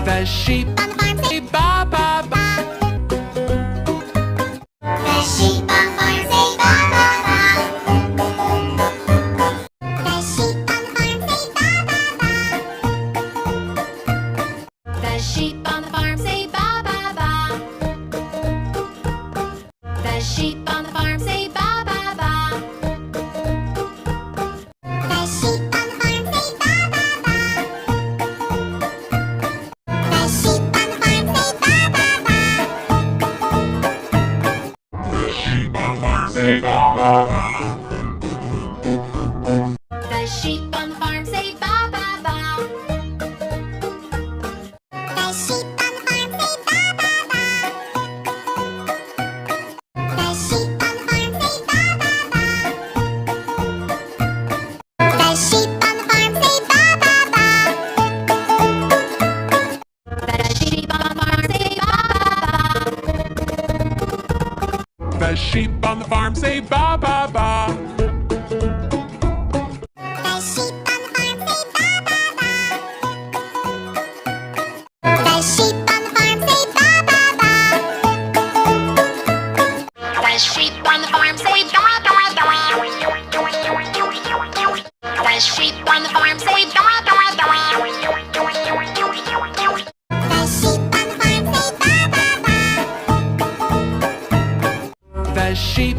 The sheep on the farm say ba ba ba. The sheep on the farm say ba ba ba. The sheep on the farm say ba ba ba. The sheep on the farm say ba ba ba. The sheep on the farm say ba ba ba. The sheep on the farm say ba ba ba. The sheep on the farm say ba ba ba. The sheep on the farm say ba ba ba. The sheep on the farm say ba ba ba. The sheep on the farm say ba ba ba. The sheep on the farm say ba ba ba. The sheep on the farm say ba ba ba. The sheep on the farm say ba ba ba. The sheep on the farm say ba ba ba. The sheep on the farm say ba ba ba. The sheep on the farm say ba ba ba. The sheep on the farm say ba ba ba. The sheep on the farm say ba ba ba. The sheep on the farm say ba ba ba. The sheep